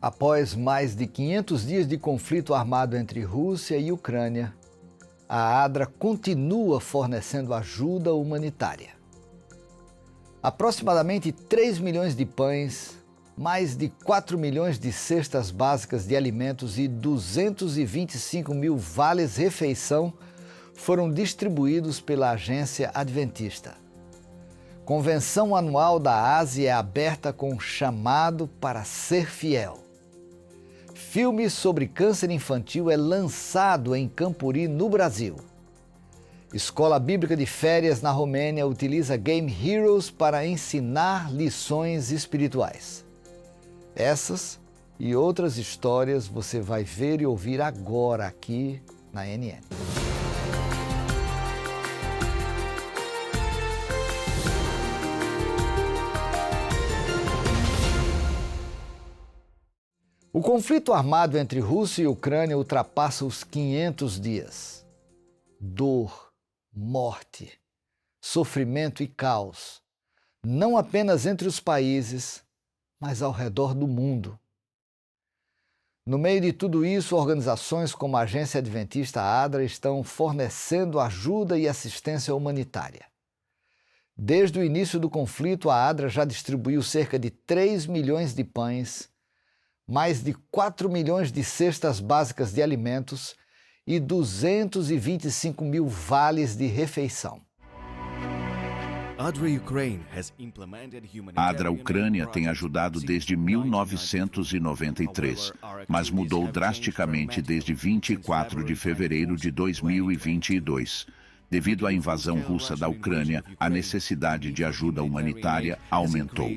Após mais de 500 dias de conflito armado entre Rússia e Ucrânia, a ADRA continua fornecendo ajuda humanitária. Aproximadamente 3 milhões de pães, mais de 4 milhões de cestas básicas de alimentos e 225 mil vales-refeição foram distribuídos pela Agência Adventista. Convenção anual da Ásia é aberta com um chamado para ser fiel. Filme sobre câncer infantil é lançado em Campuri, no Brasil. Escola Bíblica de Férias na Romênia utiliza Game Heroes para ensinar lições espirituais. Essas e outras histórias você vai ver e ouvir agora aqui na NN. O conflito armado entre Rússia e Ucrânia ultrapassa os 500 dias. Dor, morte, sofrimento e caos, não apenas entre os países, mas ao redor do mundo. No meio de tudo isso, organizações como a Agência Adventista ADRA estão fornecendo ajuda e assistência humanitária. Desde o início do conflito, a ADRA já distribuiu cerca de 3 milhões de pães, mais de 4 milhões de cestas básicas de alimentos e 225 mil vales de refeição. A ADRA Ucrânia tem ajudado desde 1993, mas mudou drasticamente desde 24 de fevereiro de 2022. Devido à invasão russa da Ucrânia, a necessidade de ajuda humanitária aumentou.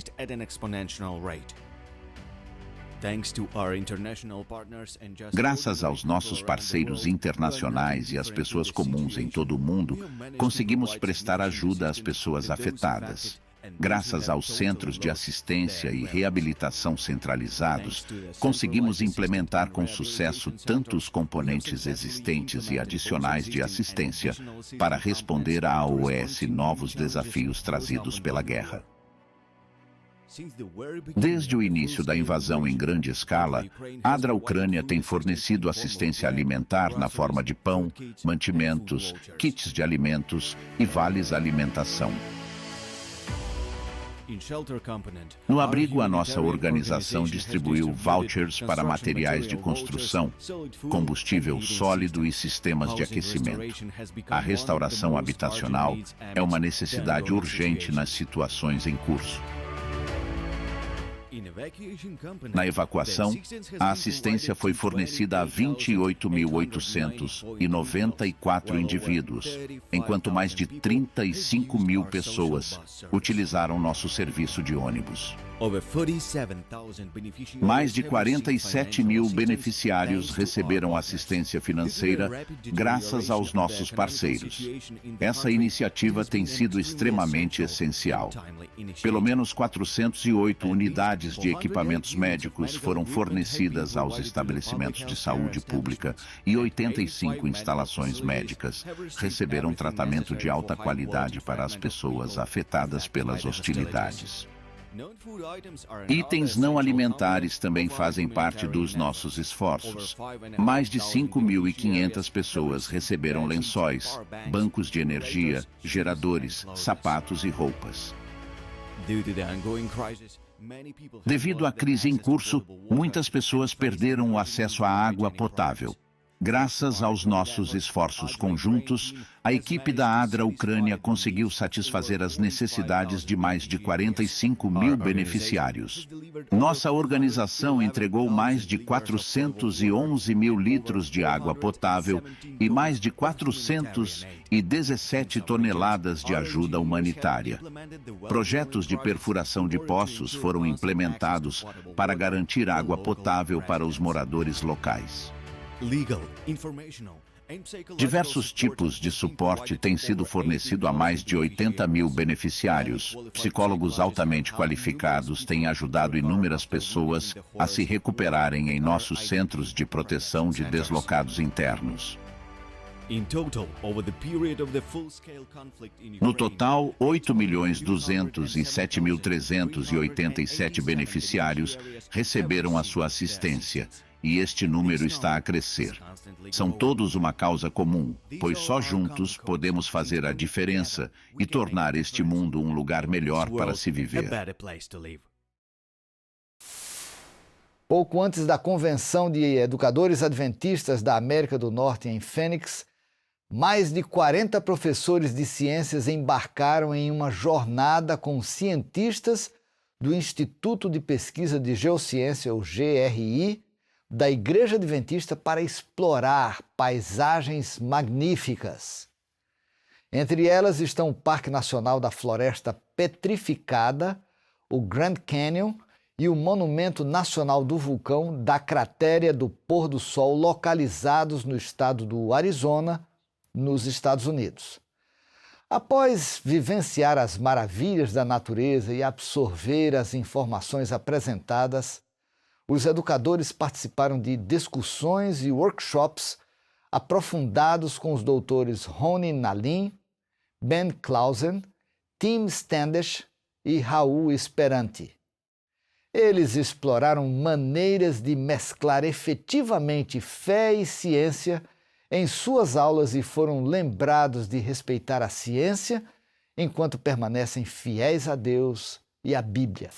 Graças aos nossos parceiros internacionais e às pessoas comuns em todo o mundo, conseguimos prestar ajuda às pessoas afetadas. Graças aos centros de assistência e reabilitação centralizados, conseguimos implementar com sucesso tanto os componentes existentes e adicionais de assistência para responder à AOS novos desafios trazidos pela guerra. Desde o início da invasão em grande escala, a ADRA Ucrânia tem fornecido assistência alimentar na forma de pão, mantimentos, kits de alimentos e vales alimentação. No abrigo, a nossa organização distribuiu vouchers para materiais de construção, combustível sólido e sistemas de aquecimento. A restauração habitacional é uma necessidade urgente nas situações em curso. Na evacuação, a assistência foi fornecida a 28.894 indivíduos, enquanto mais de 35 mil pessoas utilizaram nosso serviço de ônibus. Mais de 47 mil beneficiários receberam assistência financeira graças aos nossos parceiros. Essa iniciativa tem sido extremamente essencial. Pelo menos 408 unidades de equipamentos médicos foram fornecidas aos estabelecimentos de saúde pública e 85 instalações médicas receberam tratamento de alta qualidade para as pessoas afetadas pelas hostilidades. Itens não alimentares também fazem parte dos nossos esforços. Mais de 5.500 pessoas receberam lençóis, bancos de energia, geradores, sapatos e roupas. Devido à crise em curso, muitas pessoas perderam o acesso à água potável. Graças aos nossos esforços conjuntos, a equipe da ADRA Ucrânia conseguiu satisfazer as necessidades de mais de 45 mil beneficiários. Nossa organização entregou mais de 411 mil litros de água potável e mais de 417 toneladas de ajuda humanitária. Projetos de perfuração de poços foram implementados para garantir água potável para os moradores locais. Diversos tipos de suporte têm sido fornecido a mais de 80 mil beneficiários. Psicólogos altamente qualificados têm ajudado inúmeras pessoas a se recuperarem em nossos centros de proteção de deslocados internos. No total, 8.207.387 beneficiários receberam a sua assistência, e este número está a crescer. São todos uma causa comum, pois só juntos podemos fazer a diferença e tornar este mundo um lugar melhor para se viver. Pouco antes da Convenção de Educadores Adventistas da América do Norte em Phoenix, mais de 40 professores de ciências embarcaram em uma jornada com cientistas do Instituto de Pesquisa de Geociência, o GRI, da Igreja Adventista para explorar paisagens magníficas. Entre elas estão o Parque Nacional da Floresta Petrificada, o Grand Canyon e o Monumento Nacional do Vulcão da Cratéria do Pôr do Sol, localizados no estado do Arizona, nos Estados Unidos. Após vivenciar as maravilhas da natureza e absorver as informações apresentadas, os educadores participaram de discussões e workshops aprofundados com os doutores Roni Nalim, Ben Clausen, Tim Standish e Raul Esperanti. Eles exploraram maneiras de mesclar efetivamente fé e ciência em suas aulas e foram lembrados de respeitar a ciência enquanto permanecem fiéis a Deus e à Bíblia.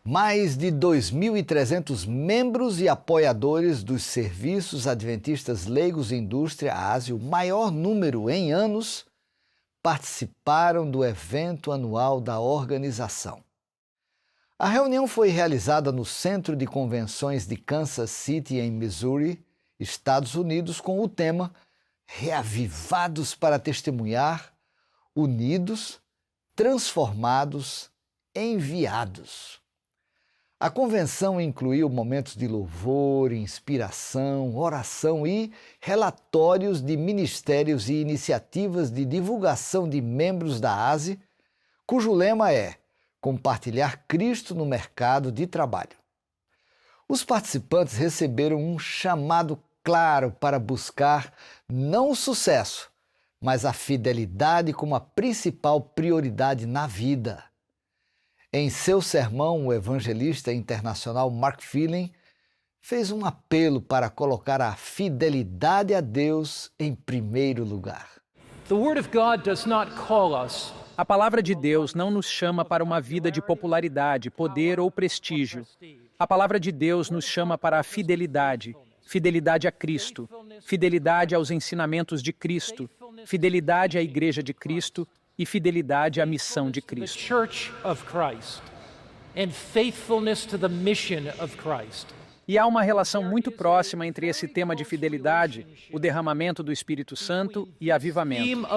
Mais de 2.300 membros e apoiadores dos serviços adventistas leigos e indústria ASE, o maior número em anos, participaram do evento anual da organização. A reunião foi realizada no Centro de Convenções de Kansas City, em Missouri, Estados Unidos, com o tema Reavivados para Testemunhar, Unidos, Transformados, Enviados. A convenção incluiu momentos de louvor, inspiração, oração e relatórios de ministérios e iniciativas de divulgação de membros da ASE, cujo lema é compartilhar Cristo no mercado de trabalho. Os participantes receberam um chamado claro para buscar não o sucesso, mas a fidelidade como a principal prioridade na vida. Em seu sermão, o evangelista internacional Mark Phelan fez um apelo para colocar a fidelidade a Deus em primeiro lugar. A palavra de Deus não nos chama para uma vida de popularidade, poder ou prestígio. A palavra de Deus nos chama para a fidelidade, fidelidade a Cristo, fidelidade aos ensinamentos de Cristo, fidelidade à Igreja de Cristo e fidelidade à missão de Cristo. E há uma relação muito próxima entre esse tema de fidelidade, o derramamento do Espírito Santo e avivamento.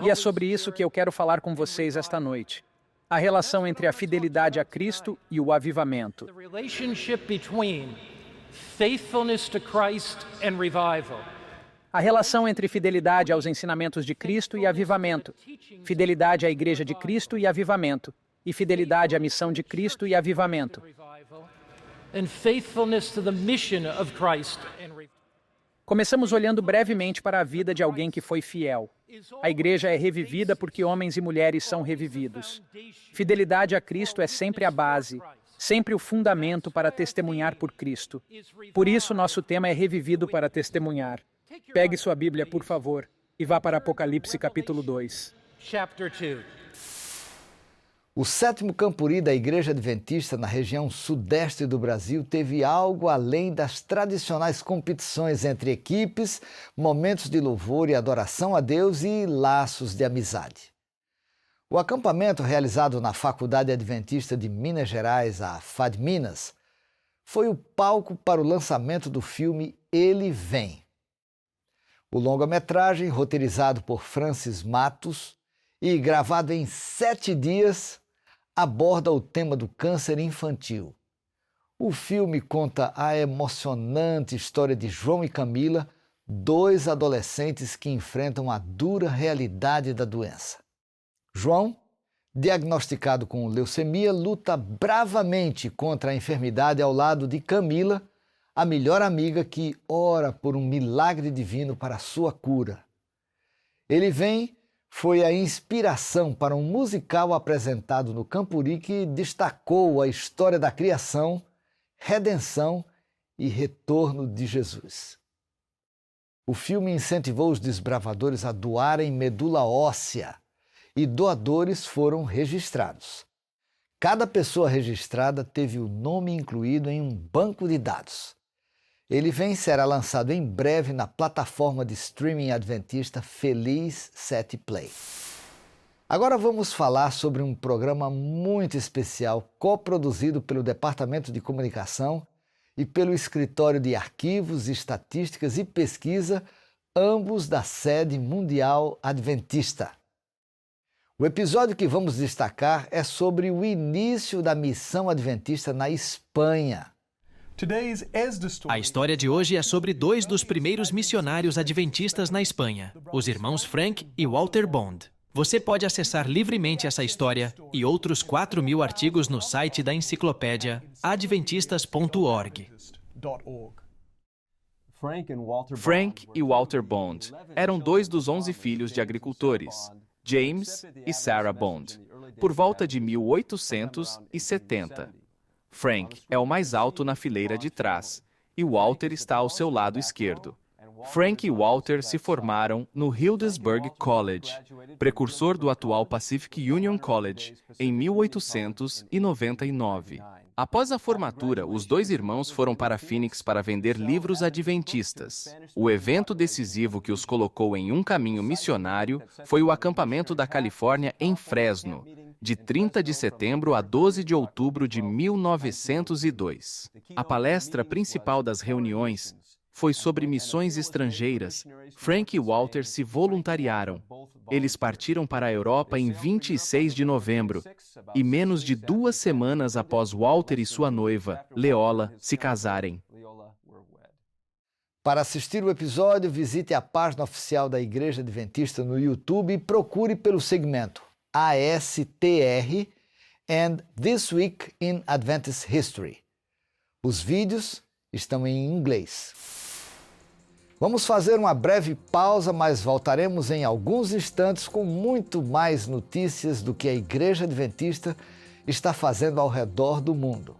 E é sobre isso que eu quero falar com vocês esta noite. A relação entre a fidelidade a Cristo e o avivamento. A relação entre fidelidade aos ensinamentos de Cristo e avivamento. Fidelidade à Igreja de Cristo e avivamento. E fidelidade à missão de Cristo e avivamento. Começamos olhando brevemente para a vida de alguém que foi fiel. A igreja é revivida porque homens e mulheres são revividos. Fidelidade a Cristo é sempre a base, sempre o fundamento para testemunhar por Cristo. Por isso, nosso tema é Revivido para Testemunhar. Pegue sua Bíblia, por favor, e vá para Apocalipse capítulo 2. O 7º Campuri da Igreja Adventista na região sudeste do Brasil teve algo além das tradicionais competições entre equipes, momentos de louvor e adoração a Deus e laços de amizade. O acampamento realizado na Faculdade Adventista de Minas Gerais, a FADMinas, foi o palco para o lançamento do filme Ele Vem. O longa-metragem, roteirizado por Francis Matos e gravado em 7 dias, aborda o tema do câncer infantil. O filme conta a emocionante história de João e Camila, 2 adolescentes que enfrentam a dura realidade da doença. João, diagnosticado com leucemia, luta bravamente contra a enfermidade ao lado de Camila, a melhor amiga que ora por um milagre divino para a sua cura. Ele Vem foi a inspiração para um musical apresentado no Campuri que destacou a história da criação, redenção e retorno de Jesus. O filme incentivou os desbravadores a doarem medula óssea e doadores foram registrados. Cada pessoa registrada teve o nome incluído em um banco de dados. Ele Vem será lançado em breve na plataforma de streaming adventista Feliz 7 Play. Agora vamos falar sobre um programa muito especial coproduzido pelo Departamento de Comunicação e pelo Escritório de Arquivos, Estatísticas e Pesquisa, ambos da Sede Mundial Adventista. O episódio que vamos destacar é sobre o início da missão adventista na Espanha. A história de hoje é sobre dois dos primeiros missionários adventistas na Espanha, os irmãos Frank e Walter Bond. Você pode acessar livremente essa história e outros 4.000 artigos no site da enciclopédia adventistas.org. Frank e Walter Bond eram dois dos 11 filhos de agricultores, James e Sarah Bond, por volta de 1870. Frank é o mais alto na fileira de trás e Walter está ao seu lado esquerdo. Frank e Walter se formaram no Hildesburg College, precursor do atual Pacific Union College, em 1899. Após a formatura, os dois irmãos foram para Phoenix para vender livros adventistas. O evento decisivo que os colocou em um caminho missionário foi o acampamento da Califórnia em Fresno, de 30 de setembro a 12 de outubro de 1902. A palestra principal das reuniões foi sobre missões estrangeiras. Frank e Walter se voluntariaram. Eles partiram para a Europa em 26 de novembro, e menos de 2 semanas após Walter e sua noiva, Leola, se casarem. Para assistir o episódio, visite a página oficial da Igreja Adventista no YouTube e procure pelo segmento ASTR and This Week in Adventist History. Os vídeos estão em inglês. Vamos fazer uma breve pausa, mas voltaremos em alguns instantes com muito mais notícias do que a Igreja Adventista está fazendo ao redor do mundo.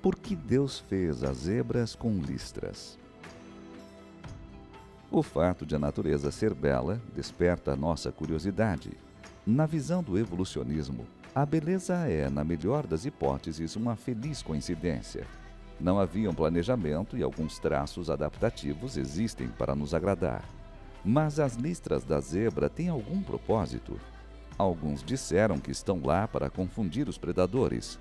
Por que Deus fez as zebras com listras? O fato de a natureza ser bela desperta a nossa curiosidade. Na visão do evolucionismo, a beleza é, na melhor das hipóteses, uma feliz coincidência. Não havia um planejamento e alguns traços adaptativos existem para nos agradar. Mas as listras da zebra têm algum propósito? Alguns disseram que estão lá para confundir os predadores.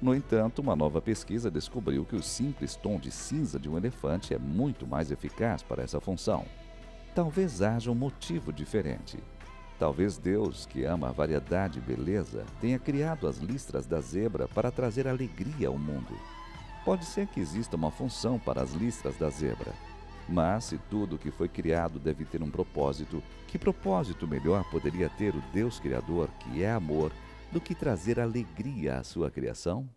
No entanto, uma nova pesquisa descobriu que o simples tom de cinza de um elefante é muito mais eficaz para essa função. Talvez haja um motivo diferente. Talvez Deus, que ama a variedade e beleza, tenha criado as listras da zebra para trazer alegria ao mundo. Pode ser que exista uma função para as listras da zebra. Mas se tudo que foi criado deve ter um propósito, que propósito melhor poderia ter o Deus Criador, que é amor, do que trazer alegria à sua criação?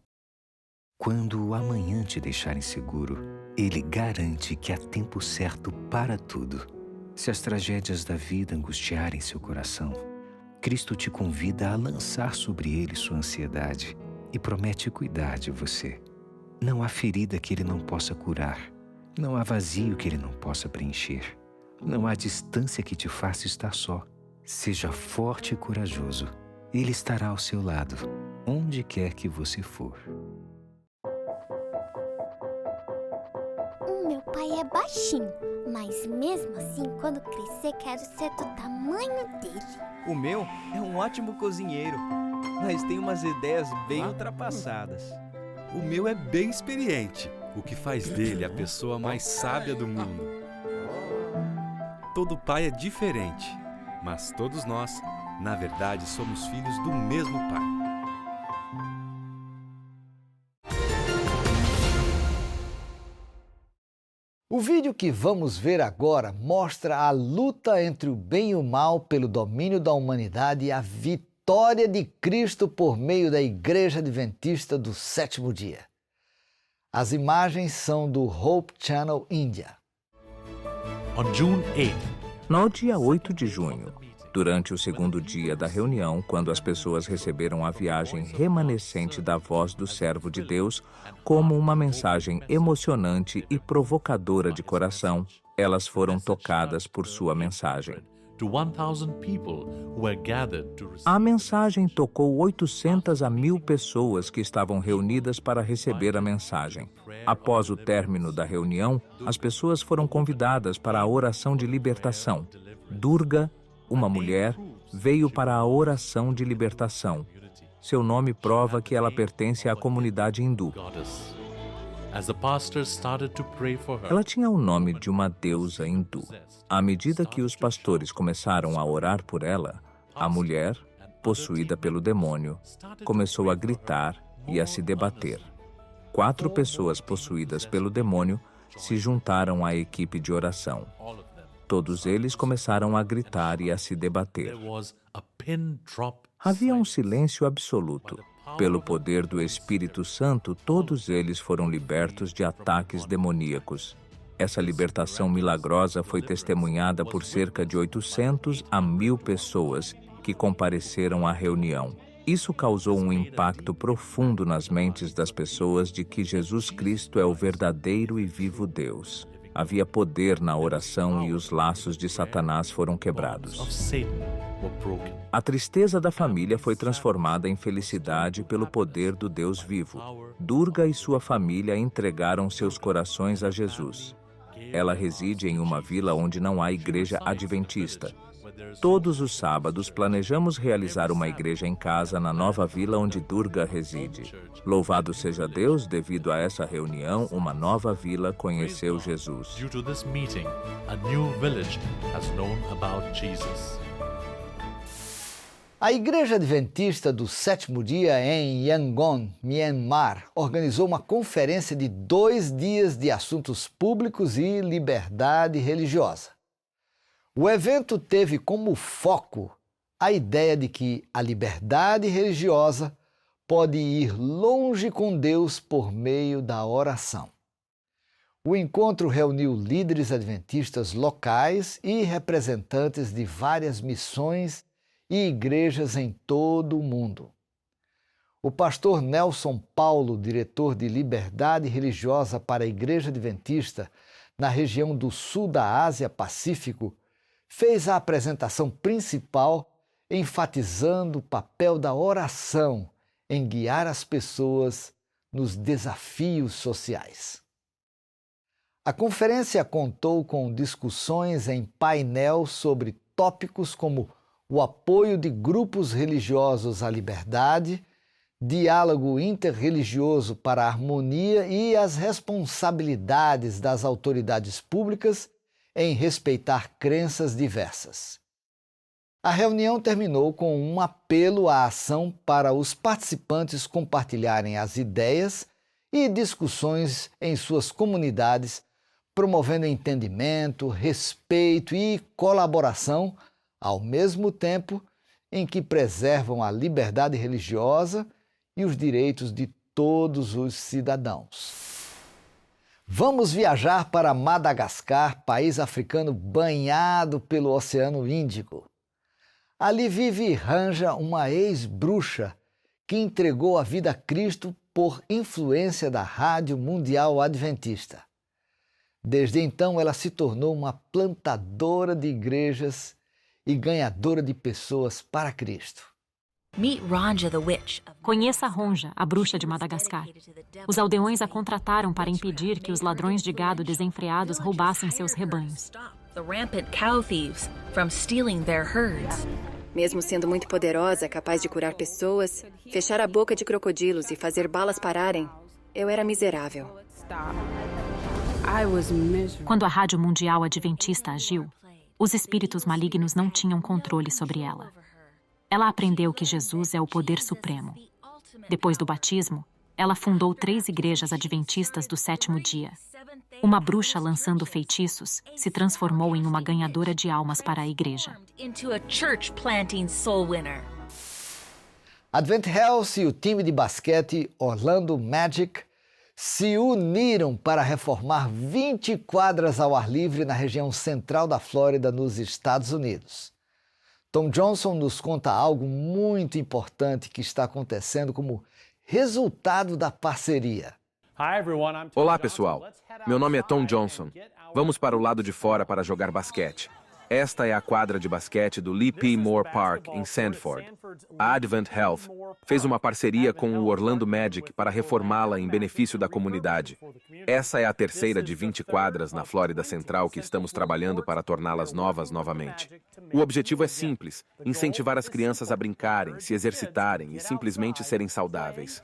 Quando o amanhã te deixar inseguro, Ele garante que há tempo certo para tudo. Se as tragédias da vida angustiarem seu coração, Cristo te convida a lançar sobre ele sua ansiedade e promete cuidar de você. Não há ferida que ele não possa curar. Não há vazio que ele não possa preencher. Não há distância que te faça estar só. Seja forte e corajoso. Ele estará ao seu lado, onde quer que você for. Meu pai é baixinho, mas mesmo assim, quando crescer, quero ser do tamanho dele. O meu é um ótimo cozinheiro, mas tem umas ideias bem ultrapassadas. O meu é bem experiente, o que faz dele a pessoa mais sábia do mundo. Todo pai é diferente, mas todos nós, na verdade, somos filhos do mesmo pai. O vídeo que vamos ver agora mostra a luta entre o bem e o mal pelo domínio da humanidade e a vitória vitória de Cristo por meio da Igreja Adventista do Sétimo Dia. As imagens são do Hope Channel Índia. No dia 8 de junho, durante o segundo dia da reunião, quando as pessoas receberam a viagem remanescente da voz do servo de Deus como uma mensagem emocionante e provocadora de coração, elas foram tocadas por sua mensagem. A mensagem tocou 800 a 1.000 pessoas que estavam reunidas para receber a mensagem. Após o término da reunião, as pessoas foram convidadas para a oração de libertação. Durga, uma mulher, veio para a oração de libertação. Seu nome prova que ela pertence à comunidade hindu. Ela tinha o nome de uma deusa hindu. À medida que os pastores começaram a orar por ela, a mulher, possuída pelo demônio, começou a gritar e a se debater. 4 pessoas possuídas pelo demônio se juntaram à equipe de oração. Todos eles começaram a gritar e a se debater. Havia um silêncio absoluto. Pelo poder do Espírito Santo, todos eles foram libertos de ataques demoníacos. Essa libertação milagrosa foi testemunhada por cerca de 800 a 1.000 pessoas que compareceram à reunião. Isso causou um impacto profundo nas mentes das pessoas de que Jesus Cristo é o verdadeiro e vivo Deus. Havia poder na oração e os laços de Satanás foram quebrados. A tristeza da família foi transformada em felicidade pelo poder do Deus vivo. Durga e sua família entregaram seus corações a Jesus. Ela reside em uma vila onde não há igreja adventista. Todos os sábados planejamos realizar uma igreja em casa na nova vila onde Durga reside. Louvado seja Deus, devido a essa reunião, uma nova vila conheceu Jesus. A Igreja Adventista do Sétimo Dia em Yangon, Myanmar, organizou uma conferência de 2 dias de assuntos públicos e liberdade religiosa. O evento teve como foco a ideia de que a liberdade religiosa pode ir longe com Deus por meio da oração. O encontro reuniu líderes adventistas locais e representantes de várias missões e igrejas em todo o mundo. O pastor Nelson Paulo, diretor de Liberdade Religiosa para a Igreja Adventista na região do sul da Ásia-Pacífico, fez a apresentação principal, enfatizando o papel da oração em guiar as pessoas nos desafios sociais. A conferência contou com discussões em painel sobre tópicos como o apoio de grupos religiosos à liberdade, diálogo interreligioso para a harmonia e as responsabilidades das autoridades públicas em respeitar crenças diversas. A reunião terminou com um apelo à ação para os participantes compartilharem as ideias e discussões em suas comunidades, promovendo entendimento, respeito e colaboração, ao mesmo tempo em que preservam a liberdade religiosa e os direitos de todos os cidadãos. Vamos viajar para Madagascar, país africano banhado pelo Oceano Índico. Ali vive Ranja, uma ex-bruxa que entregou a vida a Cristo por influência da Rádio Mundial Adventista. Desde então, ela se tornou uma plantadora de igrejas e ganhadora de pessoas para Cristo. Conheça Ronja, a bruxa de Madagascar. Os aldeões a contrataram para impedir que os ladrões de gado desenfreados roubassem seus rebanhos. Mesmo sendo muito poderosa, capaz de curar pessoas, fechar a boca de crocodilos e fazer balas pararem, eu era miserável. Quando a Rádio Mundial Adventista agiu, os espíritos malignos não tinham controle sobre ela. Ela aprendeu que Jesus é o poder supremo. Depois do batismo, ela fundou 3 igrejas adventistas do sétimo dia. Uma bruxa lançando feitiços se transformou em uma ganhadora de almas para a igreja. Advent Health e o time de basquete Orlando Magic se uniram para reformar 20 quadras ao ar livre na região central da Flórida, nos Estados Unidos. Tom Johnson nos conta algo muito importante que está acontecendo como resultado da parceria. Olá, pessoal. Meu nome é Tom Johnson. Vamos para o lado de fora para jogar basquete. Esta é a quadra de basquete do Lee P. Moore Park, em Sanford. A Advent Health fez uma parceria com o Orlando Magic para reformá-la em benefício da comunidade. Essa é a terceira de 20 quadras na Flórida Central que estamos trabalhando para torná-las novas novamente. O objetivo é simples: incentivar as crianças a brincarem, se exercitarem e simplesmente serem saudáveis.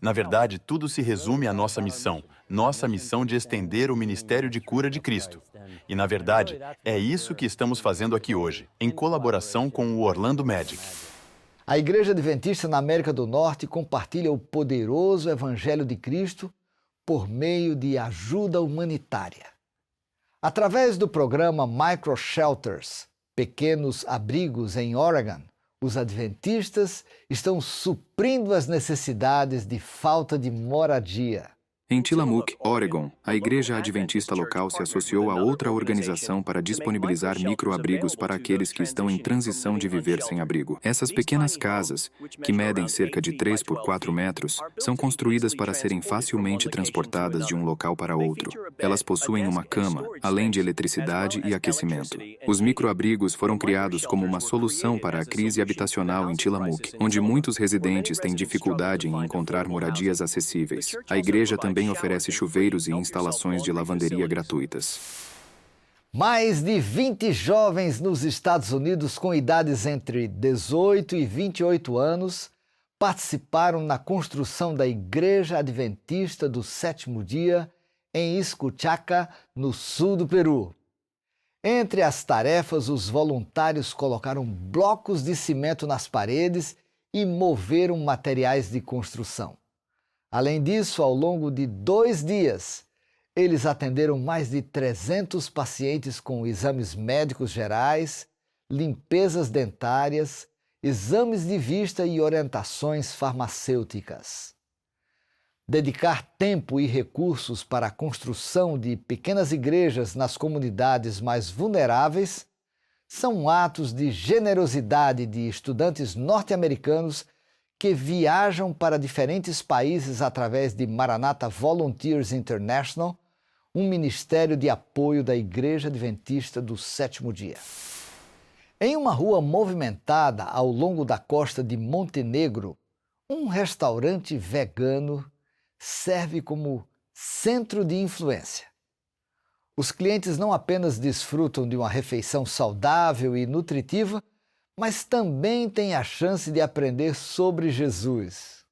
Na verdade, tudo se resume à nossa missão de estender o ministério de cura de Cristo. E, na verdade, é isso que estamos fazendo aqui hoje, em colaboração com o Orlando Magic. A Igreja Adventista na América do Norte compartilha o poderoso Evangelho de Cristo por meio de ajuda humanitária. Através do programa Micro Shelters, pequenos abrigos em Oregon, os adventistas estão suprindo as necessidades de falta de moradia. Em Tillamook, Oregon, a igreja adventista local se associou a outra organização para disponibilizar microabrigos para aqueles que estão em transição de viver sem abrigo. Essas pequenas casas, que medem cerca de 3 por 4 metros, são construídas para serem facilmente transportadas de um local para outro. Elas possuem uma cama, além de eletricidade e aquecimento. Os microabrigos foram criados como uma solução para a crise habitacional em Tillamook, onde muitos residentes têm dificuldade em encontrar moradias acessíveis. A igreja também oferece chuveiros e instalações de lavanderia gratuitas. Mais de 20 jovens nos Estados Unidos com idades entre 18 e 28 anos participaram na construção da Igreja Adventista do Sétimo Dia em Escuchaca, no sul do Peru. Entre as tarefas, os voluntários colocaram blocos de cimento nas paredes e moveram materiais de construção. Além disso, ao longo de 2 dias, eles atenderam mais de 300 pacientes com exames médicos gerais, limpezas dentárias, exames de vista e orientações farmacêuticas. Dedicar tempo e recursos para a construção de pequenas igrejas nas comunidades mais vulneráveis são atos de generosidade de estudantes norte-americanos que viajam para diferentes países através de Maranatha Volunteers International, um ministério de apoio da Igreja Adventista do Sétimo Dia. Em uma rua movimentada ao longo da costa de Montenegro, um restaurante vegano serve como centro de influência. Os clientes não apenas desfrutam de uma refeição saudável e nutritiva, mas também têm a chance de aprender sobre Jesus.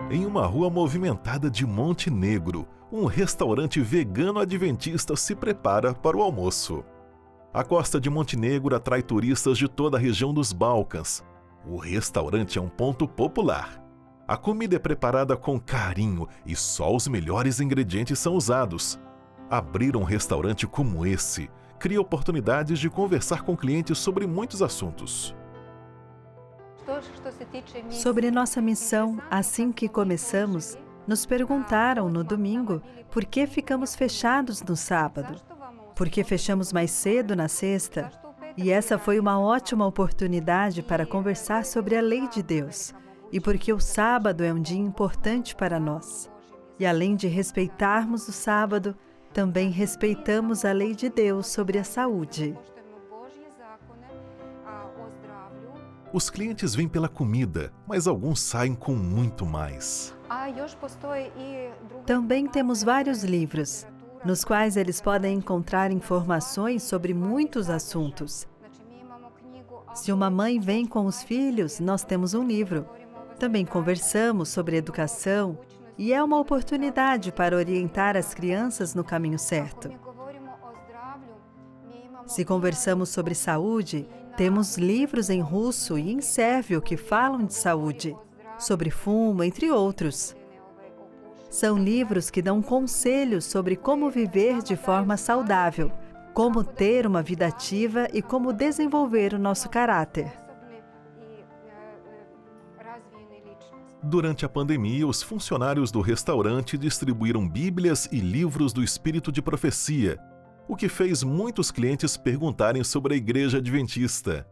Em uma rua movimentada de Montenegro, um restaurante vegano adventista se prepara para o almoço. A costa de Montenegro atrai turistas de toda a região dos Balcãs. O restaurante é um ponto popular. A comida é preparada com carinho e só os melhores ingredientes são usados. Abrir um restaurante como esse cria oportunidades de conversar com clientes sobre muitos assuntos. Sobre nossa missão, assim que começamos, nos perguntaram no domingo por que ficamos fechados no sábado, por que fechamos mais cedo na sexta. E essa foi uma ótima oportunidade para conversar sobre a lei de Deus e porque o sábado é um dia importante para nós. E além de respeitarmos o sábado, também respeitamos a lei de Deus sobre a saúde. Os clientes vêm pela comida, mas alguns saem com muito mais. Também temos vários livros, nos quais eles podem encontrar informações sobre muitos assuntos. Se uma mãe vem com os filhos, nós temos um livro. Também conversamos sobre educação e é uma oportunidade para orientar as crianças no caminho certo. Se conversamos sobre saúde, temos livros em russo e em sérvio que falam de saúde, sobre fumo, entre outros. São livros que dão conselhos sobre como viver de forma saudável, como ter uma vida ativa e como desenvolver o nosso caráter. Durante a pandemia, os funcionários do restaurante distribuíram Bíblias e livros do Espírito de Profecia, o que fez muitos clientes perguntarem sobre a Igreja Adventista.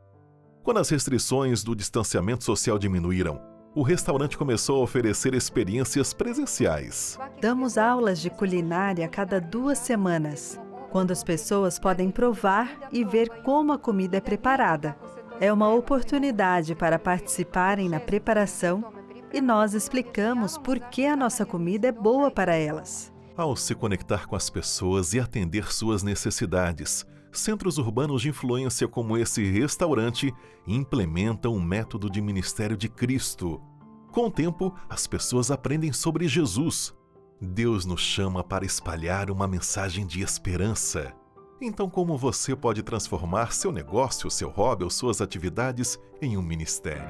Quando as restrições do distanciamento social diminuíram, o restaurante começou a oferecer experiências presenciais. Damos aulas de culinária a cada 2 semanas, quando as pessoas podem provar e ver como a comida é preparada. É uma oportunidade para participarem na preparação e nós explicamos por que a nossa comida é boa para elas. Ao se conectar com as pessoas e atender suas necessidades, centros urbanos de influência como esse restaurante implementam um método de ministério de Cristo. Com o tempo, as pessoas aprendem sobre Jesus. Deus nos chama para espalhar uma mensagem de esperança. Então, como você pode transformar seu negócio, seu hobby ou suas atividades em um ministério?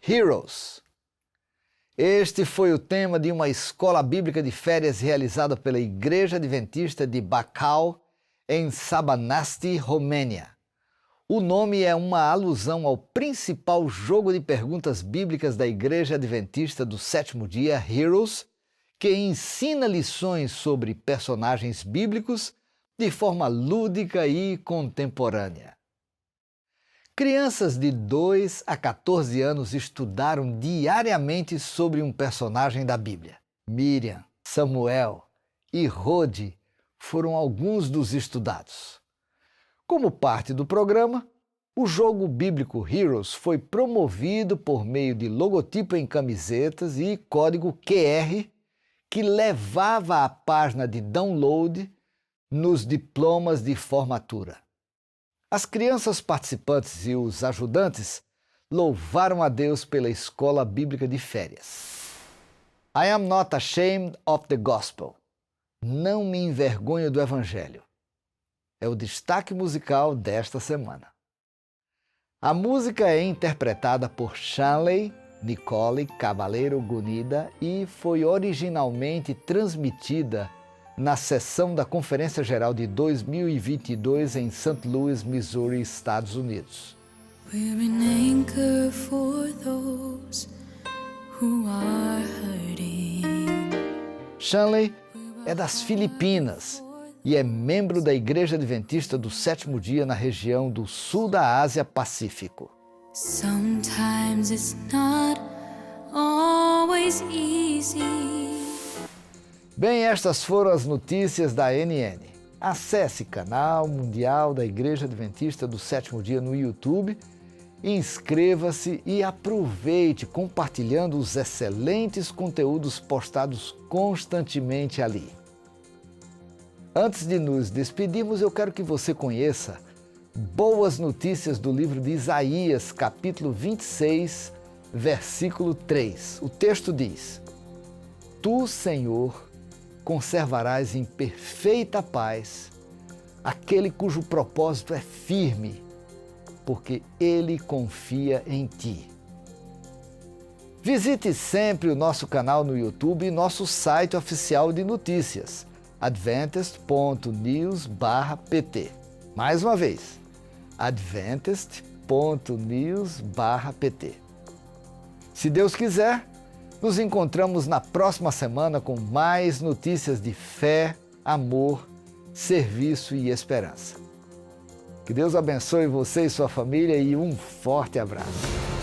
Heroes. Este foi o tema de uma escola bíblica de férias realizada pela Igreja Adventista de Bacău, em Sabanasti, Romênia. O nome é uma alusão ao principal jogo de perguntas bíblicas da Igreja Adventista do Sétimo Dia, Heroes, que ensina lições sobre personagens bíblicos de forma lúdica e contemporânea. Crianças de 2 a 14 anos estudaram diariamente sobre um personagem da Bíblia. Miriam, Samuel e Rode foram alguns dos estudados. Como parte do programa, o jogo bíblico Heroes foi promovido por meio de logotipo em camisetas e código QR que levava à página de download nos diplomas de formatura. As crianças participantes e os ajudantes louvaram a Deus pela escola bíblica de férias. I am not ashamed of the gospel. Não me envergonho do Evangelho. É o destaque musical desta semana. A música é interpretada por Shanley Nicole Caballero Gunida e foi originalmente transmitida na sessão da Conferência Geral de 2022 em St. Louis, Missouri, Estados Unidos. We're an anchor for those who are hurting. Shanley é das Filipinas e é membro da Igreja Adventista do Sétimo Dia na região do sul da Ásia Pacífico. Sometimes it's not always easy. Bem, estas foram as notícias da NN. Acesse Canal Mundial da Igreja Adventista do Sétimo Dia no YouTube, inscreva-se e aproveite compartilhando os excelentes conteúdos postados constantemente ali. Antes de nos despedirmos, eu quero que você conheça boas notícias do livro de Isaías, capítulo 26, versículo 3. O texto diz: Tu, Senhor, conservarás em perfeita paz aquele cujo propósito é firme, porque ele confia em ti. Visite sempre o nosso canal no YouTube e nosso site oficial de notícias, adventist.news/pt. Mais uma vez, adventist.news/pt. Se Deus quiser, nos encontramos na próxima semana com mais notícias de fé, amor, serviço e esperança. Que Deus abençoe você e sua família e um forte abraço.